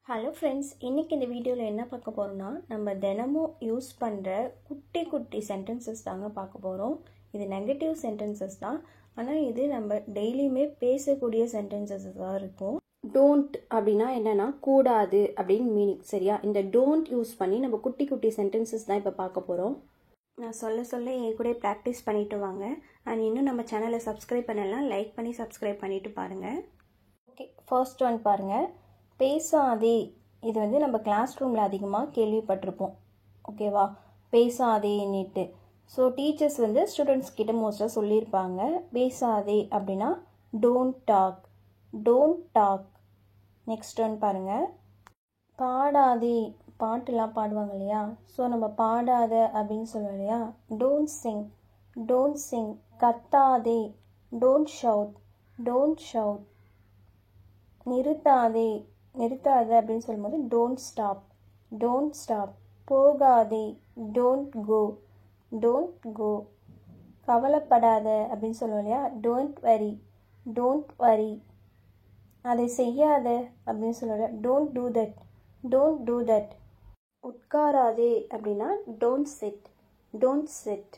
Hello friends, இன்றைக்கி இந்த வீடியோவில் என்ன பார்க்க போகிறோம்னா, நம்ம தினமும் யூஸ் பண்ணுற குட்டி குட்டி சென்டென்சஸ் தாங்க பார்க்க போகிறோம். இது நெகட்டிவ் சென்டென்சஸ் தான், ஆனால் இது நம்ம டெய்லியுமே பேசக்கூடிய சென்டென்சஸ் தான் இருக்கும். டோன்ட் அப்படின்னா என்னென்னா கூடாது அப்படின்னு மீனிங், சரியா? இந்த டோன்ட் யூஸ் பண்ணி நம்ம குட்டி குட்டி சென்டென்சஸ் தான் இப்போ பார்க்க போகிறோம். நான் சொல்ல என் கூட ப்ராக்டிஸ் பண்ணிட்டு வாங்க. அண்ட் இன்னும் நம்ம சேனலை சப்ஸ்கிரைப் பண்ணலாம், லைக் பண்ணி சப்ஸ்கிரைப் பண்ணிவிட்டு பாருங்கள். ஓகே, ஃபர்ஸ்ட் ஒன் பாருங்கள். பேசாதே. இது வந்து நம்ம கிளாஸ் ரூமில் அதிகமாக கேள்விப்பட்டிருப்போம். ஓகேவா? பேசாதேன்னுட்டு. ஸோ டீச்சர்ஸ் வந்து ஸ்டூடெண்ட்ஸ் கிட்ட மோஸ்ட்டாக சொல்லியிருப்பாங்க, பேசாதே அப்படின்னா don't talk, don't talk. Next one பாருங்கள். பாடாதே. பாட்டுலாம் பாடுவாங்க இல்லையா? ஸோ நம்ம பாடாத அப்படின்னு சொல்லுவோம் இல்லையா? Don't sing, don't sing. கத்தாதே, டோன்ட் ஷவுட், டோன்ட் ஷவுட். நிறுத்தாதே, நிறுத்தாத அப்படின்னு சொல்லும்போது டோன்ட் ஸ்டாப், டோன்ட் ஸ்டாப். போகாதே, டோன்ட் கோ, டோன்ட் கோ. கவலைப்படாத அப்படின்னு சொல்லுவோம் இல்லையா? Don't worry, don't worry. அதை செய்யாத அப்படின்னு சொல்லுவோம், don't do that, don't do that. உட்காராதே அப்படின்னா டோன்ட் சிட், டோன்ட் சிட்.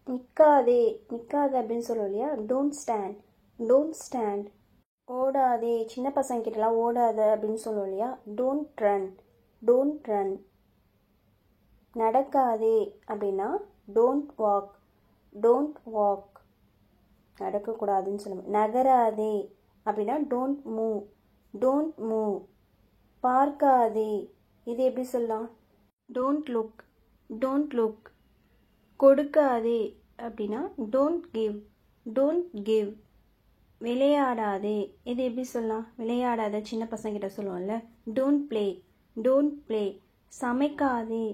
நிற்காதே, நிற்காத அப்படின்னு சொல்லுவோம் இல்லையா? Don't stand, don't stand. ஓடாதே. சின்ன பசங்கிட்டலாம் ஓடாத அப்படின்னு சொல்லுவோம் இல்லையா? Don't run, don't run. நடக்காதே அப்படின்னா டோன்ட் வாக், டோன்ட் வாக். நடக்கக்கூடாதுன்னு சொல்லுவோம். நகராதே அப்படின்னா டோன்ட் மூவ், டோன்ட் மூவ். பார்க்காதே. இது எப்படி சொல்லலாம்? Don't look, don't look. கொடுக்காதே அப்படின்னா டோன்ட் கிவ், டோன்ட் கிவ். விளையாடாதே. இது எப்படி சொல்லலாம்? விளையாடாத சின்ன பசங்கிட்ட சொல்லுவோம்ல, டோன்ட் ப்ளே, டோன்ட் ப்ளே. சமைக்காதே,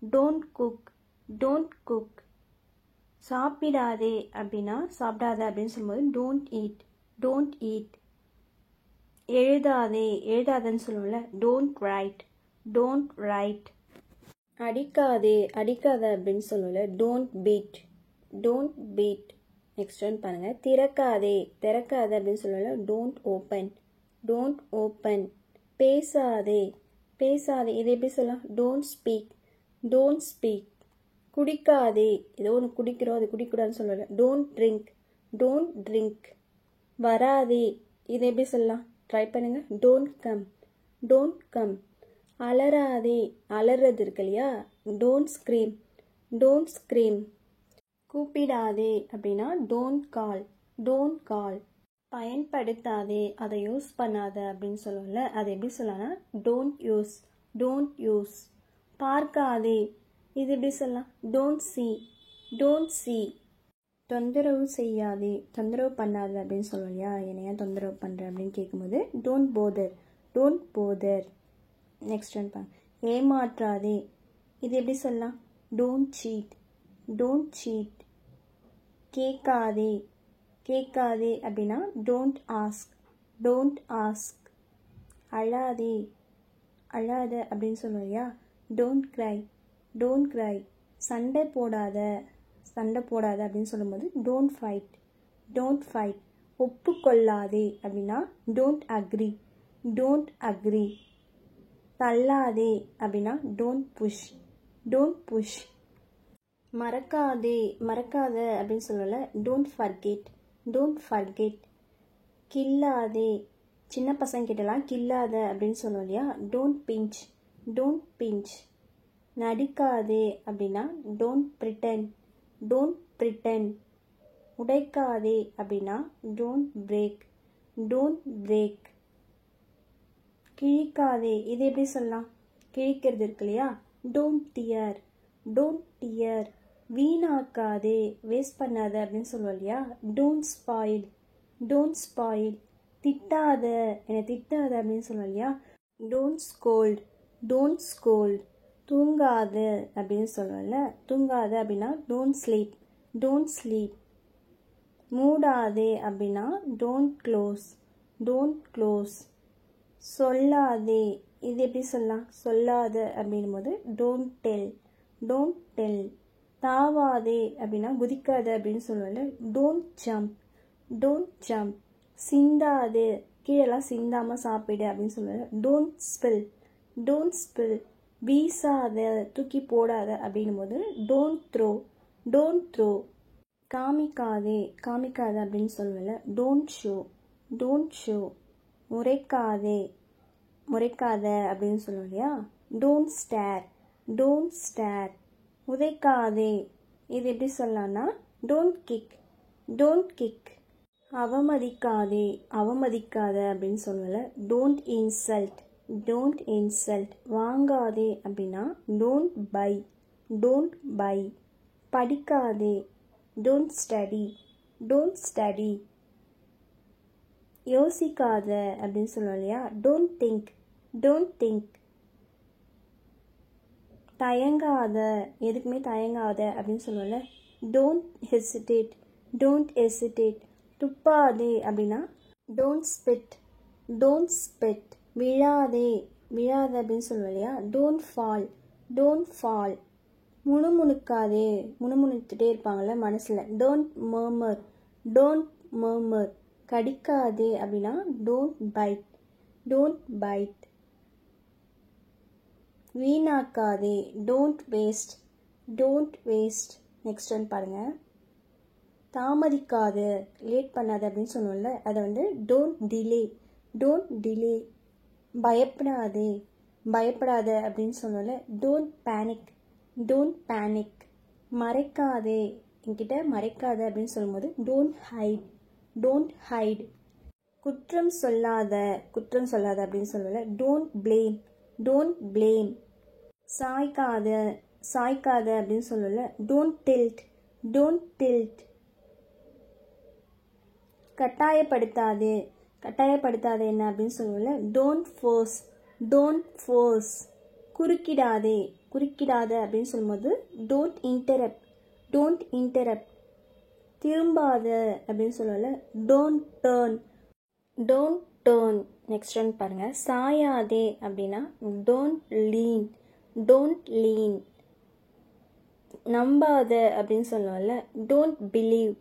டோன்ட் குக், டோன்ட் குக். சாப்பிடாதே அப்படின்னா சாப்பிடாத அப்படின்னு சொல்லும்போது டோன்ட் ஈட், டோன்ட் ஈட். எழுதாதே, எழுதாதன்னு சொல்லுவோம்ல, டோன்ட் ரைட், டோன்ட் ரைட். அடிக்காதே, அடிக்காத அப்படின்னு சொல்லுவோம்ல, don't beat, don't beat. Next one பாருங்கள். திறக்காதே, திறக்காத அப்படின்னு சொல்லுவோம்ல, டோன்ட் ஓப்பன், டோன்ட் ஓப்பன். பேசாதே, பேசாதே. இது எப்படி சொல்லலாம்? Don't speak, don't speak. குடிக்காதே. ஏதோ ஒன்று குடிக்கிறோம், அது குடிக்கூடாதுன்னு சொல்லுவோம்ல, டோன்ட் ட்ரிங்க், டோன்ட் ட்ரிங்க். வராதே. இது எப்படி சொல்லலாம்? ட்ரை பண்ணுங்க. Don't come, don't come. அலறாதே. அலறது இருக்கு இல்லையா? Don't scream, don't scream. கூப்பிடாதே அப்படின்னா டோன்ட் கால், டோன்ட் கால். பயன்படுத்தாதே, அதை யூஸ் பண்ணாத அப்படின்னு சொல்லுவோம்ல, அது எப்படி சொல்லலாம்னா டோன்ட் யூஸ், டோன்ட் யூஸ். பார்க்காதே. இது எப்படி சொல்லலாம்? Don't see, don't see. தொந்தரவு செய்யாதே, தொந்தரவு பண்ணாத அப்படின்னு சொல்லுவோம் இல்லையா? என்னையா தொந்தரவு பண்ணுற அப்படின்னு கேட்கும்போது don't bother, don't bother. Next one பாருங்க. ஏமாற்றாதே. இது எப்படி சொல்லலாம்? Don't cheat, don't cheat. கேட்காதே, கேட்காதே அப்படின்னா டோன்ட் ஆஸ்க், டோன்ட் ஆஸ்க். அழாதே, அழாத அப்படின்னு சொல்லுவோம் இல்லையா? Don't cry, don't cry. சண்டை போடாத, சண்டை போடாத அப்படின்னு சொல்லும்போது டோன்ட் ஃபைட், டோன்ட் ஃபைட். ஒப்புக்கொள்ளாதே அப்படின்னா டோன்ட் அக்ரி, டோன்ட் அக்ரி. தள்ளாதே அப்படின்னா டோன்ட் புஷ், டோன்ட் புஷ். மறக்காதே, மறக்காத அப்படின்னு சொல்லல, டோன்ட் ஃபர்கெட், டோன்ட் ஃபர்கெட். கில்லாதே. சின்ன பசங்கிட்டலாம் கில்லாத அப்படின்னு சொல்லுவோம் இல்லையா? Don't pinch, don't pinch. நடிக்காதே அப்படின்னா டோன்ட் பிரிட்டன், டோன்ட் பிரிட்டன். உடைக்காதே அப்படின்னா டோன்ட் பிரேக், டோன்ட் பிரேக். கிழிக்காதே. இது எப்படி சொல்லலாம்? கிழிக்கிறது இருக்கு இல்லையா? Don't dear, don't tear. வீணாக்காதே, வேஸ்ட் பண்ணாத அப்படின்னு சொல்லுவோம் இல்லையா? Don't spoil, don't spoil. திட்டாத, என்னை திட்டாத அப்படின்னு சொல்லுவோம் இல்லையா? Don't scold, don't scold. தூங்காத அப்படின்னு சொல்லுவோம்ல, தூங்காத அப்படின்னா டோன்ட் ஸ்லீப், டோன்ட் ஸ்லீப். மூடாதே அப்படின்னா டோன்ட் க்ளோஸ், டோன்ட் க்ளோஸ். சொல்லாதே. இது எப்படி சொல்லலாம்? சொல்லாத அப்படின்னும் போது டோன்ட் டெல், டோன்ட் டெல். தாவாதே அப்படின்னா குதிக்காத அப்படின்னு சொல்லுவோம்ல, டோன்ட் ஜம்ப், டோன்ட் ஜம்ப். சிந்தாதே கீழெல்லாம் சிந்தாமல் சாப்பிடு அப்படின்னு சொல்லுவாங்க. Don't spill, don't spill. வீசாத, தூக்கி போடாத அப்படின்னும் போது டோன்ட் த்ரோ, டோன்ட் த்ரோ. காமிக்காதே, காமிக்காத அப்படின்னு சொல்லுவல. Don't show, don't show. முறைக்காதே, முறைக்காத அப்படின்னு சொல்லுவோம் இல்லையா. Don't stare, don't stare. உதைக்காதே, இது எப்படி சொல்லலாம்னா டோன்ட் கிக், டோன்ட் கிக். அவமதிக்காதே, அவமதிக்காத அப்படின்னு சொல்லல. Don't insult, don't insult. வாங்காதே அப்படின்னா டோன்ட் பை, டோன்ட் பை. படிக்காதே, டோன்ட் ஸ்டடி, டோன்ட் ஸ்டடி. யோசிக்காத அப்படின்னு சொல்லுவோம் இல்லையா. Don't think, don't think. தயங்காத, எதுக்குமே தயங்காத அப்படின்னு சொல்லுவோம்ல. Don't hesitate, don't hesitate. துப்பாதே அப்படின்னா டோன்ட் ஸ்பிட், டோன்ட் ஸ்பிட். விழாதே, விழாத அப்படின்னு சொல்லுவோம் இல்லையா. Don't fall, don't fall. முணுமுணுக்காதே, முணுமுணுத்துட்டே இருப்பாங்கள்ல மனசில். Don't murmur, don't murmur. கடிக்காதே அப்படின்னா டோன்ட் பைட், டோன்ட் பைட். வீணாக்காதே, don't waste, don't waste. Next one பாருங்கள். தாமதிக்காது, லேட் பண்ணாது அப்படின்னு சொல்லுவோம்ல. அதை வந்து டோன்ட் டிலே, டோன்ட் டிலே. பயப்படாதே, பயப்படாத அப்படின்னு சொல்லுவோம்ல. Don't panic, don't panic. மறைக்காதே, என்கிட்ட மறைக்காத அப்படின்னு சொல்லும்போது டோன்ட் ஹைட், டோன்ட் ஹைட். குற்றம் சொல்லாத, குற்றம் சொல்லாத அப்படின்னு சொல்லுவோம்ல. Don't blame, don't blame. சாய்க்காத, சாய்க்காத அப்படின்னு சொல்லுவோம்ல. Don't tilt, don't tilt. கட்டாயப்படுத்தாது, கட்டாயப்படுத்தாது என்ன அப்படின்னு சொல்லுவோம்ல. Don't force, don't force. குறுக்கிடாதே, குறுக்கிடாத அப்படின்னு சொல்லும்போது டோன்ட் இன்டரப்ட், டோன்ட் இன்டரப்ட். திரும்பாத அப்படின்னு சொல்லுவோம்ல. Don't turn, don't turn. Next one பாருங்கள். சாயாதே அப்படின்னா டோன்ட் லீன், டோன்ட் லீன். நம்பாத அப்படின்னு சொல்லுவோம்ல. Don't believe,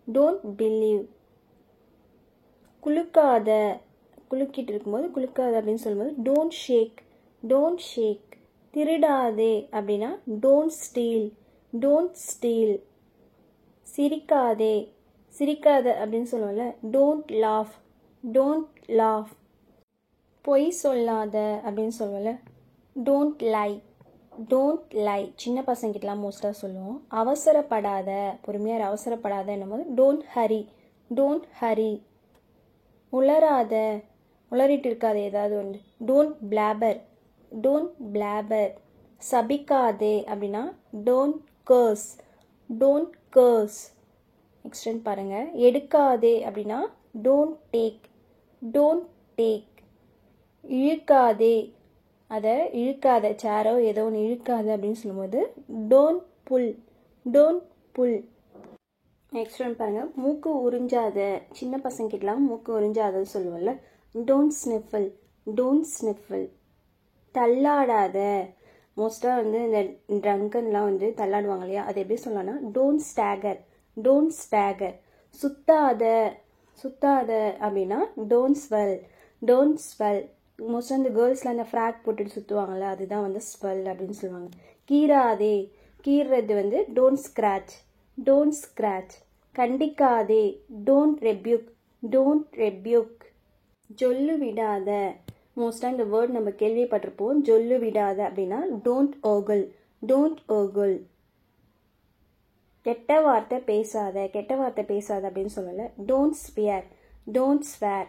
don't believe. குலுக்காத, குலுக்கிட்டு இருக்கும்போது குலுக்காத அப்படின்னு சொல்லும்போது டோன்ட் ஷேக், டோன்ட் ஷேக். திருடாதே அப்படின்னா டோன்ட் ஸ்டீல், டோன்ட் ஸ்டீல். சிரிக்காதே, சிரிக்காத அப்படின்னு சொல்லுவோம்ல. Don't laugh, don't laugh. பொய் சொல்லாத அப்படின்னு சொல்லுவோம்ல. Don't lie, don't lie. சின்ன பசங்கிட்டலாம் மோஸ்ட்டாக சொல்லுவோம். அவசரப்படாத, பொறுமையாக அவசரப்படாத என்னும்போது டோன்ட் ஹரி, டோன்ட் ஹரி. உளராத, உளறிட்டு இருக்காது ஏதாவது ஒன்று. Don't blabber, don't blabber. சபிக்காதே அப்படின்னா don't curse, don't curse. Next one பாருங்கள். எடுக்காதே அப்படின்னா டோன்ட் டேக், டோன்ட் டேக். இழுக்காதே, அதை இழுக்காத, சேரோ ஏதோ ஒன்று இழுக்காது அப்படின்னு சொல்லும்போது don't pull, don't pull. Next one பாருங்கள். மூக்கு உறிஞ்சாத, சின்ன பசங்கிட்டலாம் மூக்கு உறிஞ்சாதன்னு சொல்லுவோம்ல. Don't ஸ்னிஃபில், don't ஸ்னிஃபில். தள்ளாடாத, மோஸ்ட்டாக வந்து இந்த ட்ரங்கன்லாம் வந்து தள்ளாடுவாங்க இல்லையா. அது எப்படி சொல்லலாம்னா டோன்ட் ஸ்டாகர், டோன்ட் ஸ்டாகர். சுத்தாத, சுத்தாத அப்படின்னா டோன்ட் ஸ்வெல், டோன்ட் ஸ்வெல். மோஸ்ட்டாக இந்த கேர்ள்ஸ்லாம் அந்த ஃப்ராக் போட்டுட்டு சுற்றுவாங்கள்ல, அதுதான் வந்து ஸ்வெல் அப்படின்னு சொல்லுவாங்க. கீறாதே, கீறது வந்து டோன்ட் ஸ்க்ராச், டோன்ட் ஸ்க்ராச். கண்டிக்காதே, டோன்ட் ரெப்யூக், டோன்ட் ரெப்யூக். ஜொல்லு விடாத, மோஸ்ட்டாக இந்த வேர்ட் நம்ம கேள்விப்பட்டிருப்போம். ஜொல்லு விடாத அப்படின்னா டோன்ட் ஓகல், டோன்ட் ஓகல். கெட்ட வார்த்தை பேசாத, கெட்ட வார்த்தை பேசாத அப்படின்னு சொல்லலை. Don't spear, don't swear.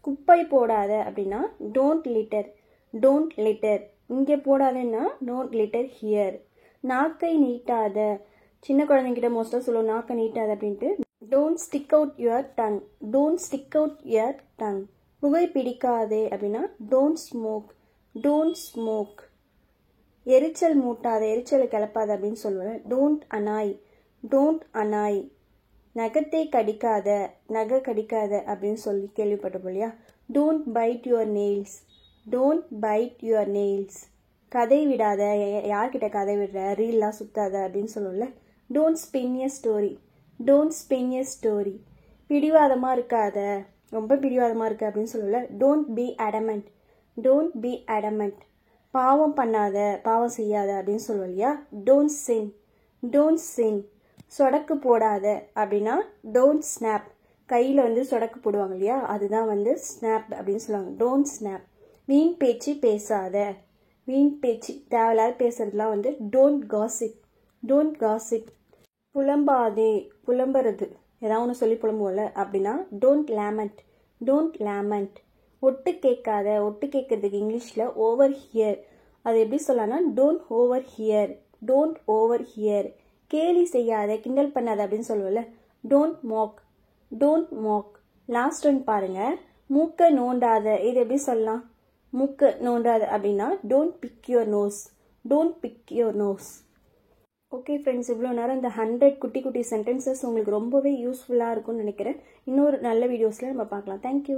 குப்பை போடாத அப்படின்னா டோன்ட் லிட்டர், டோன்ட் லிட்டர். இங்கே போடாதன்னா டோன்ட் லிட்டர் ஹியர். நாக்கை நீட்டாத, சின்ன குழந்தைங்கிட்ட மோஸ்ட்டாக சொல்லுவோம் நாக்கை நீட்டாத அப்படின்ட்டு. Don't stick out your tongue, don't stick out your tongue. புகை பிடிக்காதே அப்படின்னா டோன்ட் ஸ்மோக், டோன்ட் ஸ்மோக். எரிச்சல் மூட்டாத, எரிச்சலை கிளப்பாத அப்படின்னு சொல்லுவேன். Don't annoy, don't annoy. நகத்தை கடிக்காத, நகை கடிக்காத அப்படின்னு சொல்லி கேள்விப்பட்டோம் இல்லையா. Don't bite your nails, don't bite your nails. கதை விடாத, யார்கிட்ட கதை விடுற, ரீல்லாம் சுத்தாத அப்படின்னு சொல்லுவோம்ல. Don't spin a story, don't spin a story. பிடிவாதமாக இருக்காத, ரொம்ப பிடிவாதமாக இருக்குது அப்படின்னு சொல்லல. Don't be adamant. Don't be adamant. பாவம் பண்ணாத, பாவம் செய்யாத அப்படின்னு சொல்லுவோம் இல்லையா. Don't sin. Don't sin. சொடக்கு போடாத அப்படின்னா டோன்ட் ஸ்னாப். கையில் வந்து சொடக்கு போடுவாங்க இல்லையா, அதுதான் வந்து ஸ்னாப் அப்படின்னு சொல்லுவாங்க. Don't snap. வீண் பேச்சு பேசாத. வீண் பேச்சு தேவையில்லாத பேசுறதுலாம் வந்து டோன்ட் காசிப். Don't gossip. புலம்பாதே. புலம்புறது ஏதாவது ஒன்று சொல்லி புலம்புவோம்ல அப்படின்னா டோன்ட் லேமெண்ட். Don't lament. ஒட்டு கேட்காத. ஒட்டு கேட்கறதுக்கு இங்கிலீஷில் ஓவர் ஹியர். அது எப்படி சொல்லலாம்னா don't overhear. Don't overhear. கேலி செய்யாத, கிண்டல் பண்ணாத அப்படின்னு சொல்லுவோம்ல. Don't mock. Don't mock. Last one பாருங்க. மூக்க நோண்டாத. இது எப்படி சொல்லலாம்? மூக்க நோண்டாத அப்படின்னா don't pick your nose. Don't pick your nose. Okay friends, இவ்வளோ நேரம் இந்த 100 குட்டி குட்டி சென்டென்சஸ் உங்களுக்கு ரொம்பவே யூஸ்ஃபுல்லாக இருக்கும்னு நினைக்கிறேன். இன்னொரு நல்ல வீடியோஸில் நம்ம பார்க்கலாம். தேங்க்யூ.